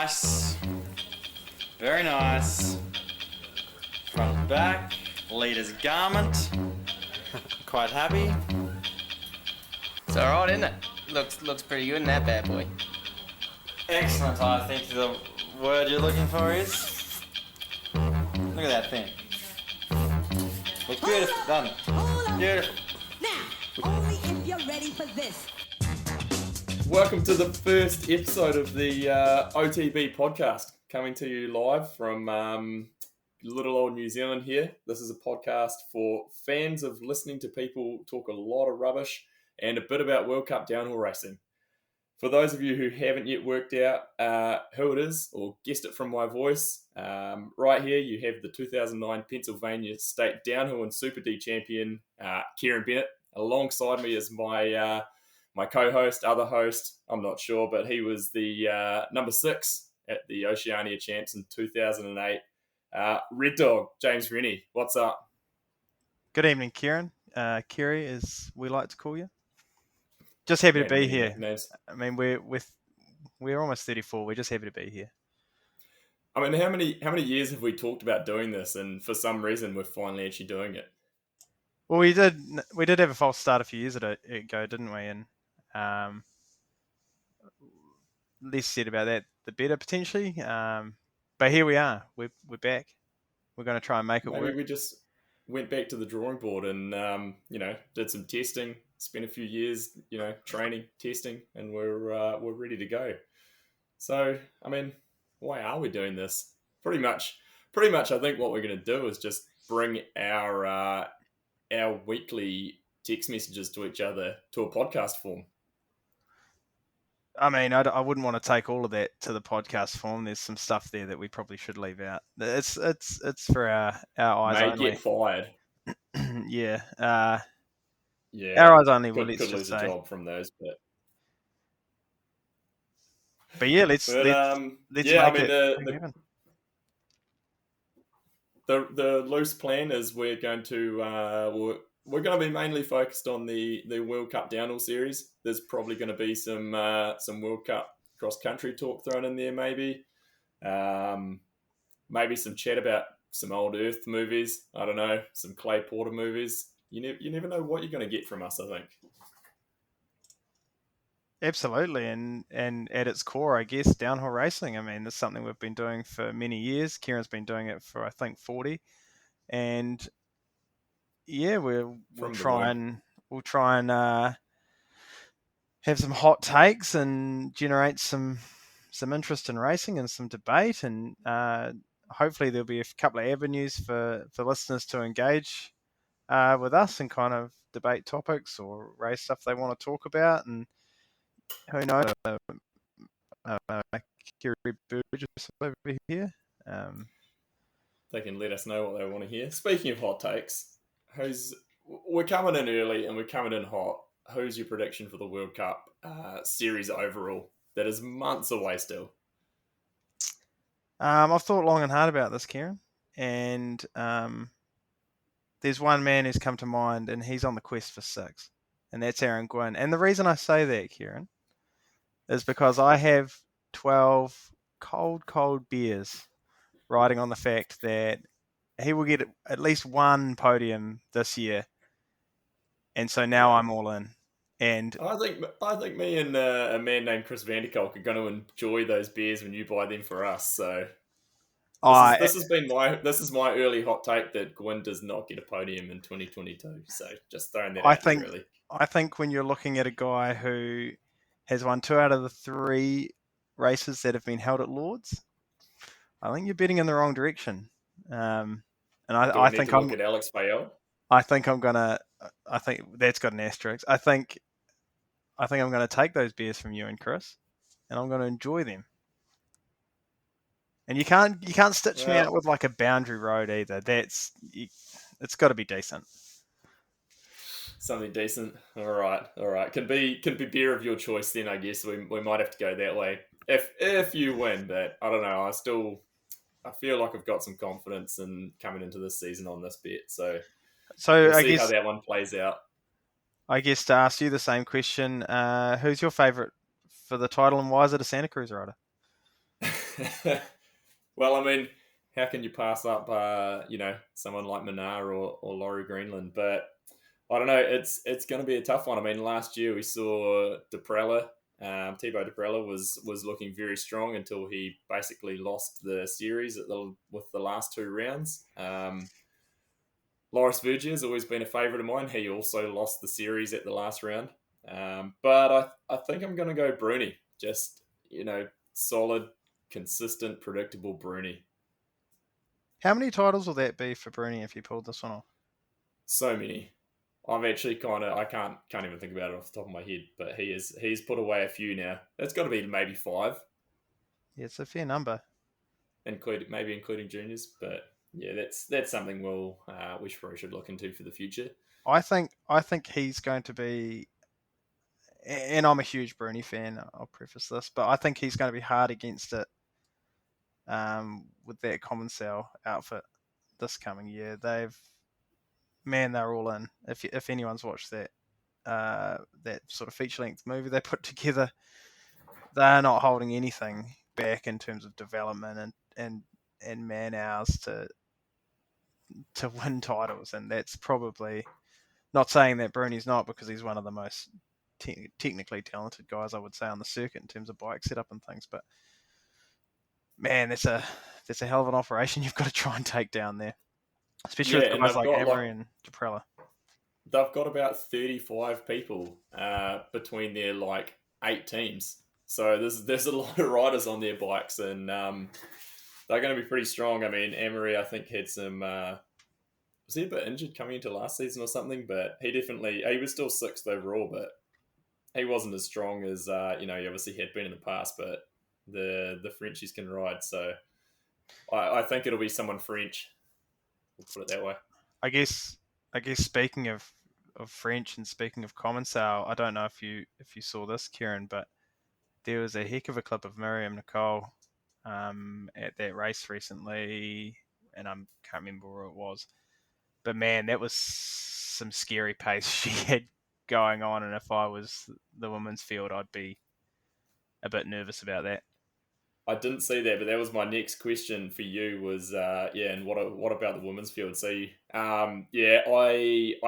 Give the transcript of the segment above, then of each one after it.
nice. Very nice. Front to back. Leader's garment. Quite happy. It's alright, isn't it? Looks pretty good in that bad boy. Excellent, I think the word you're looking for is... Look at that thing. Looks beautiful, doesn't it? Beautiful. Now, only if you're ready for this. Welcome to the first episode of the OTB Podcast, coming to you live from little old New Zealand here. This is a podcast for fans of listening to people talk a lot of rubbish and a bit about World Cup downhill racing. For those of you who haven't yet worked out who it is or guessed it from my voice, right here you have the 2009 Pennsylvania State Downhill and Super D champion, Kieran Bennett. Alongside me is my co-host, other host, I'm not sure, but he was the number 6 at the Oceania Champs in 2008. Red Dog, James Rennie, what's up? Good evening, Kieran. Kiri, as we like to call you. Just happy to be here. Nicknames. I mean, we're almost 34. We're just happy to be here. I mean, how many years have we talked about doing this, and for some reason we're finally actually doing it? Well, we did have a false start a few years ago, didn't we? And less said about that, the better potentially. But here we are. We're back. We're going to try and make it work. Maybe we just went back to the drawing board and did some testing. Spent a few years, training, testing, and we're ready to go. So, I mean, why are we doing this? Pretty much. I think what we're going to do is just bring our weekly text messages to each other to a podcast form. I mean, I wouldn't want to take all of that to the podcast form. There's some stuff there that we probably should leave out. It's for our eyes only. May get fired. Yeah. Yeah, our eyes only. Could Let's lose just a say. job from those, But yeah, let's yeah. make I mean, it happen. the loose plan is we're going to be mainly focused on the World Cup Downhill series. There's probably going to be some World Cup cross country talk thrown in there, maybe some chat about some old Earth movies. I don't know, some Clay Porter movies. You never know what you're going to get from us, I think. Absolutely, and at its core, I guess, downhill racing. I mean, it's something we've been doing for many years. Kieran's been doing it for, I think, 40. And yeah, we'll try and have some hot takes and generate some interest in racing and some debate. And hopefully there'll be a couple of avenues for listeners to engage with us and kind of debate topics or race stuff they want to talk about. And who knows, Kiri Burgess over here. They can let us know what they want to hear. Speaking of hot takes, we're coming in early and we're coming in hot. Who's your prediction for the World Cup series overall? That is months away still. I've thought long and hard about this, Kieran, and there's one man who's come to mind, and he's on the quest for 6, and that's Aaron Gwynn. And the reason I say that, Kieran, is because I have 12 cold beers riding on the fact that he will get at least one podium this year. And so now I'm all in. And I think me and a man named Chris Vanderkolk are going to enjoy those beers when you buy them for us. So this is my early hot take that Gwyn does not get a podium in 2022. So just throwing that out there, really. I think when you're looking at a guy who has won 2 out of the 3 races that have been held at Lord's, I think you're betting in the wrong direction. And I think I'm look at Alex Fayol. I think that's got an asterisk. I think I'm going to take those beers from you and Chris, and I'm going to enjoy them. And you can't stitch me out with like a boundary road either. It's got to be decent. Something decent. All right. Can be beer of your choice then. I guess we might have to go that way if you win. But I don't know. I feel like I've got some confidence in coming into this season on this bet. So we'll see how that one plays out. I guess to ask you the same question, who's your favourite for the title and why is it a Santa Cruz rider? Well, I mean, how can you pass up, someone like Minar or Laurie Greenland? But I don't know. It's going to be a tough one. I mean, last year we saw Deprella. Thibaut Deprella was looking very strong until he basically lost the series with the last two rounds. Loris Vergier has always been a favourite of mine. He also lost the series at the last round. But I think I'm going to go Bruni. Just, solid, consistent, predictable Bruni. How many titles will that be for Bruni if he pulled this one off? So many. I'm actually I can't even think about it off the top of my head, but he's put away a few now. It's got to be maybe 5. Yeah, it's a fair number. Including juniors, but yeah, that's something we probably should look into for the future. I think he's going to be, and I'm a huge Bruni fan, I'll preface this, but I think he's going to be hard against it with that Common Cell outfit this coming year. They're all in. If anyone's watched that sort of feature-length movie they put together, they're not holding anything back in terms of development and man hours to win titles, and that's probably not saying that Bruni's not, because he's one of the most technically talented guys I would say on the circuit in terms of bike setup and things. But man, that's a hell of an operation you've got to try and take down there, especially with guys like Emery and Deprella. They've got about 35 people between their 8 teams, so there's a lot of riders on their bikes, and they're going to be pretty strong. I mean, Emery, I think, had some. Was he a bit injured coming into last season or something? But he was still 6th overall, but he wasn't as strong as he obviously had been in the past. But the Frenchies can ride, so I think it'll be someone French. We'll put it that way. I guess speaking of French and speaking of Common Cell, I don't know if you saw this, Kieran, but there was a heck of a clip of Miriam Nicole at that race recently, and I can't remember where it was. But man, that was some scary pace she had going on, and if I was the women's field, I'd be a bit nervous about that. I didn't see that, but that was my next question for you. Was and what about the women's field? So I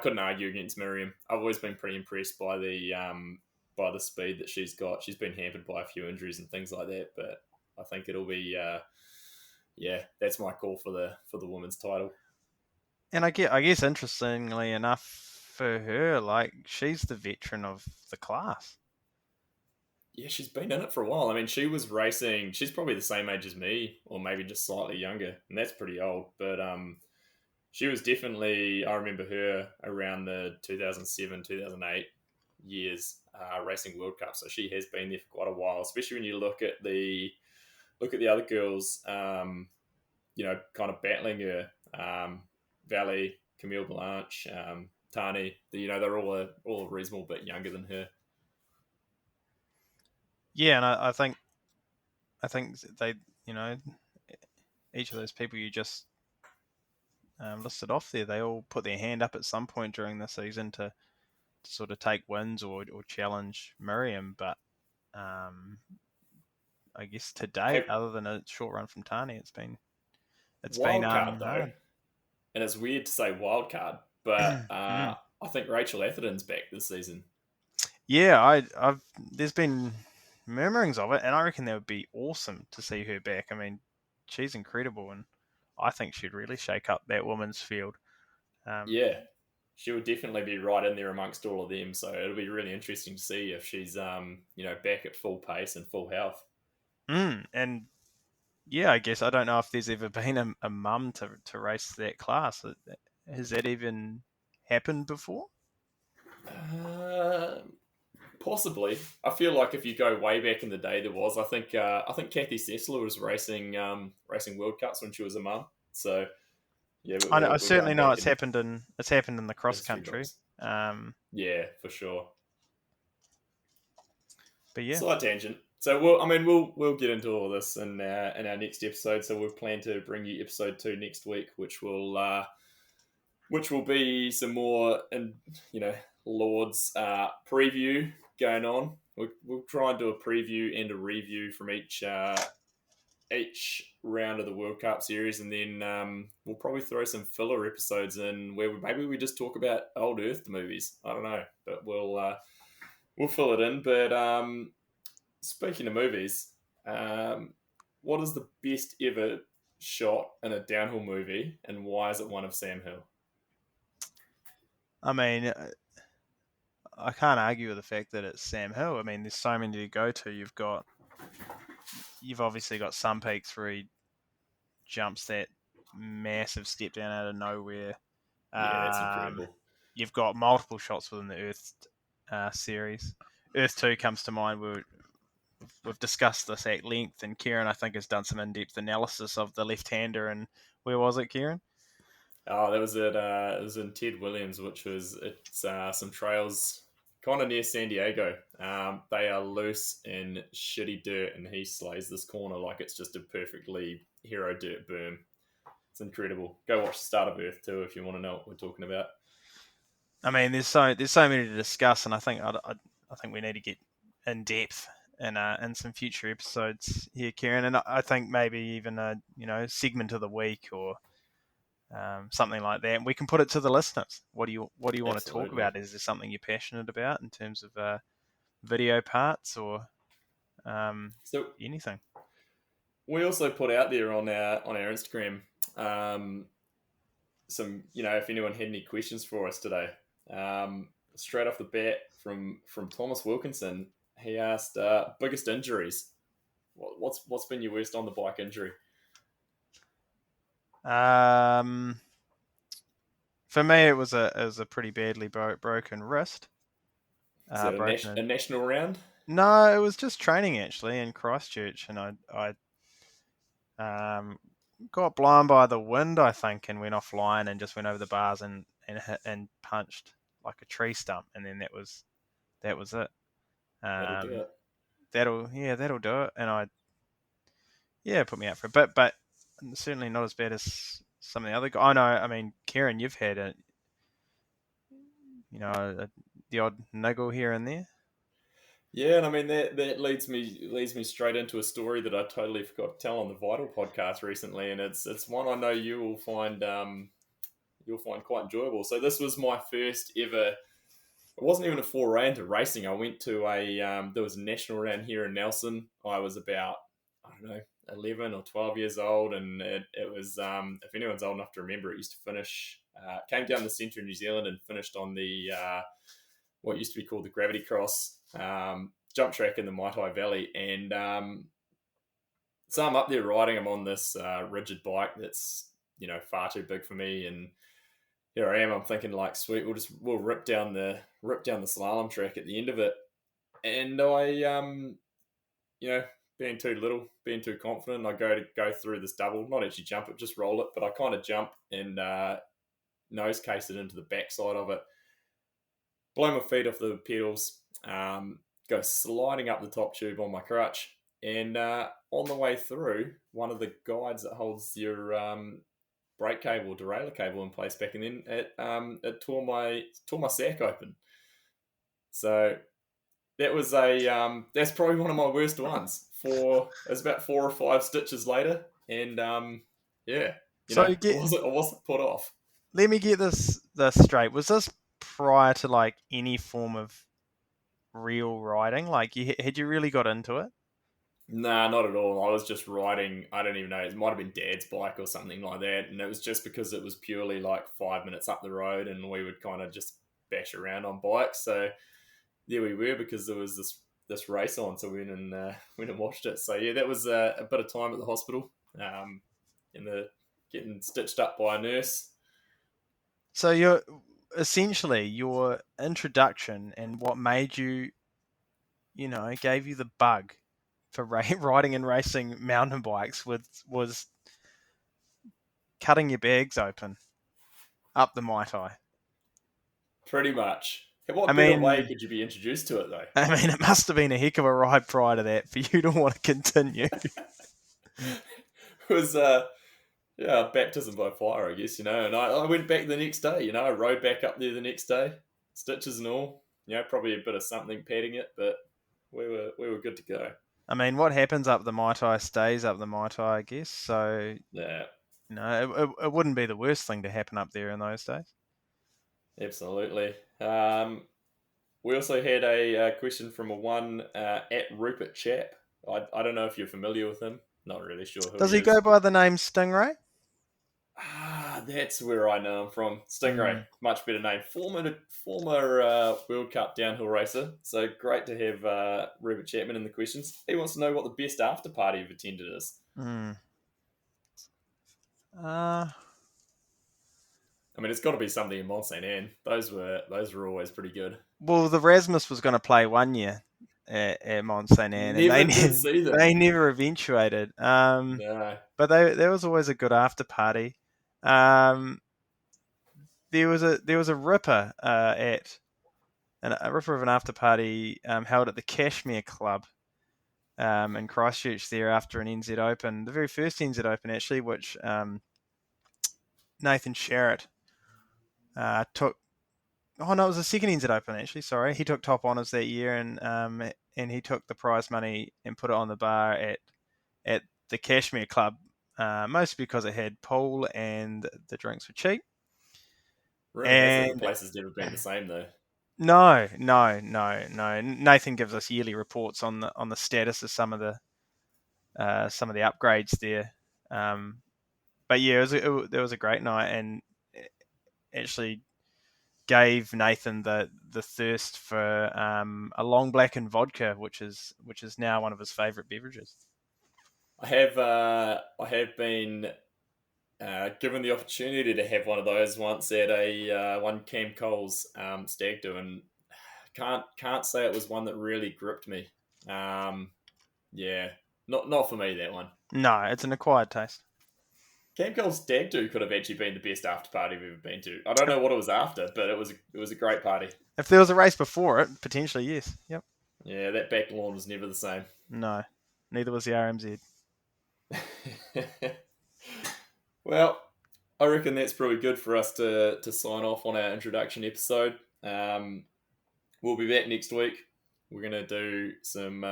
couldn't argue against Miriam. I've always been pretty impressed by the speed that she's got. She's been hampered by a few injuries and things like that, but I think it'll be that's my call for the women's title. And I guess interestingly enough for her, she's the veteran of the class. Yeah, she's been in it for a while. I mean, she was racing. She's probably the same age as me, or maybe just slightly younger, and that's pretty old. But she was definitely. I remember her around the 2007, 2008 years racing World Cup. So she has been there for quite a while. Especially when you look at the other girls, kind of battling her. Valley, Camille Blanche, Tani, they're all a reasonable bit younger than her. Yeah, and I think they, each of those people you just listed off there, they all put their hand up at some point during the season to sort of take wins or challenge Miriam. But I guess to date, other than a short run from Tani, it's been card though. And it's weird to say wild card, but I think Rachel Atherton's back this season. Yeah, there's been murmurings of it, and I reckon that would be awesome to see her back. I mean, she's incredible, and I think she'd really shake up that women's field. She would definitely be right in there amongst all of them. So it'll be really interesting to see if she's back at full pace and full health. And yeah, I guess I don't know if there's ever been a mum to race that class. Has that even happened before? Possibly. I feel like if you go way back in the day, there was. I think Kathy Sessler was racing World Cups when she was a mum. So yeah, I certainly know it's happened in the cross country. Yeah, for sure. But yeah, slight tangent. So we'll get into all this in our next episode. So we'll plan to bring you episode 2 next week, which will be some more Lord's preview going on. We'll try and do a preview and a review from each each round of the World Cup series, and then we'll probably throw some filler episodes in where maybe we just talk about old Earth movies. I don't know, but we'll fill it in. But speaking of movies, what is the best ever shot in a downhill movie, and why is it one of Sam Hill? I mean, I can't argue with the fact that it's Sam Hill. I mean, there's so many to go to. You've obviously got some peaks where he jumps that massive step down out of nowhere. Yeah, that's incredible. You've got multiple shots within the Earth series. Earth 2 comes to mind. We've discussed this at length, and Kieran, I think, has done some in-depth analysis of the left-hander. And where was it, Kieran? Oh, that was it was in Ted Williams, it's some trails kind of near San Diego. They are loose in shitty dirt, and he slays this corner like it's just a perfectly hero dirt berm. It's incredible. Go watch the start of Earth 2 if you want to know what we're talking about. I mean, there's so many to discuss, and I think we need to get in depth in some future episodes here, Kieran. And I think maybe even a segment of the week or something like that. And we can put it to the listeners. What do you want to talk Absolutely. about? Is there something you're passionate about in terms of video parts or So anything? we also put out there on our Instagram some, if anyone had any questions for us today. Straight off the bat from Thomas Wilkinson, he asked biggest injuries. What's been your worst on the bike injury? For me, it was a pretty badly broken wrist. Is it a national round? No, it was just training actually in Christchurch, and I got blown by the wind, I think, and went offline and just went over the bars and hit and punched like a tree stump, and then that was it. That'll do it. That'll do it, and put me out for a bit, but certainly not as bad as some of the other guys. I know. I mean, Kieran, you've had the odd niggle here and there. Yeah, and I mean that leads me straight into a story that I totally forgot to tell on the Vital podcast recently, and it's one I know you will find quite enjoyable. So this was my first ever. It wasn't even a foray into racing. I went to there was a national round here in Nelson. I was about 11 or 12 years old, and it was if anyone's old enough to remember, it used to finish. Came down the centre of New Zealand and finished on the what used to be called the Gravity Cross jump track in the Maitai Valley, and so I'm up there riding. I'm on this rigid bike that's far too big for me, and here I am. I'm thinking like, sweet, we'll rip down the slalom track at the end of it, and I being too little, being too confident, I go through this double, not actually jump it, just roll it, but I kind of jump and nose case it into the backside of it, blow my feet off the pedals, go sliding up the top tube on my crutch, and on the way through, one of the guides that holds your brake cable, derailleur cable in place back, and then it tore my sack open. So that was that's probably one of my worst ones. It was about 4 or 5 stitches later, and I wasn't put off. Let me get this straight. Was this prior to like any form of real riding? Like, had you really got into it? Nah, not at all. I was just riding. I don't even know. It might have been Dad's bike or something like that, and it was just because it was purely like 5 minutes up the road, and we would kind of just bash around on bikes. So there we were, because there was this race on, so we went and watched it. So yeah, that was a bit of time at the hospital, getting stitched up by a nurse. So your introduction and what made you, gave you the bug for riding and racing mountain bikes was cutting your bags open up the Maitai. Pretty much. What better way could you be introduced to it, though? I mean, it must have been a heck of a ride prior to that for you to want to continue. It was baptism by fire, I guess, and I went back the next day, I rode back up there the next day, stitches and all, probably a bit of something padding it, but we were good to go. I mean, what happens up the Mai Tai stays up the Mai Tai, I guess. So, Yeah, it wouldn't be the worst thing to happen up there in those days. absolutely. We also had a question from a one at Rupert Chap. I don't know if you're familiar with him. Not really sure who Does he he is. go by the name Stingray? That's where I know him from. Stingray, much better name. Former World Cup downhill racer. So great to have Rupert Chapman in the questions. He wants to know what the best after party you've attended is. I mean, it's got to be something in Mont Saint Anne. Those were always pretty good. Well, the Rasmus was going to play one year at Mont Saint Anne, and Never did see them. they never eventuated. No. But there was always a good after party. There was a ripper at a ripper of an after party held at the Cashmere Club in Christchurch there after an NZ Open, the very first NZ Open actually, which Nathan Sherratt took. Oh no, it was the second NZ Open actually. Sorry, he took top honours that year, and he took the prize money and put it on the bar at the Cashmere Club, mostly because it had pool and the drinks were cheap. Rumor has it the place has never been the same though. No. Nathan gives us yearly reports on the status of some of the upgrades there. But yeah, there was a great night, and actually gave Nathan the thirst for a long black and vodka, which is now one of his favourite beverages. I have been given the opportunity to have one of those once at a one Cam Cole's stag do, and can't say it was one that really gripped me. Yeah, not for me, that one. No, it's an acquired taste. Cam Cole's stag do could have actually been the best after party we've ever been to. I don't know what it was after, but it was a great party. If there was a race before it, potentially yes. Yep. Yeah, that back lawn was never the same. No, neither was the RMZ. Well, I reckon that's probably good for us to sign off on our introduction episode. We'll be back next week. We're gonna do some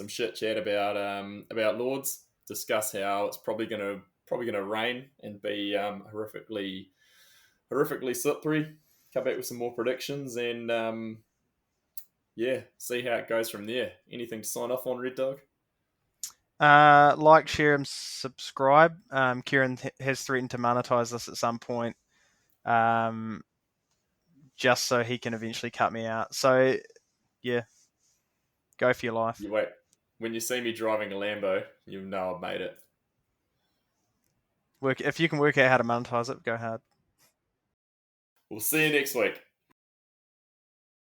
shit chat about Lords. Discuss how it's probably gonna rain and be horrifically slippery. Come back with some more predictions and see how it goes from there. Anything to sign off on, Red Dog? Like, share, and subscribe. Kieran has threatened to monetize this at some point, just so he can eventually cut me out. So, yeah, go for your life. You wait. When you see me driving a Lambo, you know I've made it. If you can work out how to monetize it, go hard. We'll see you next week.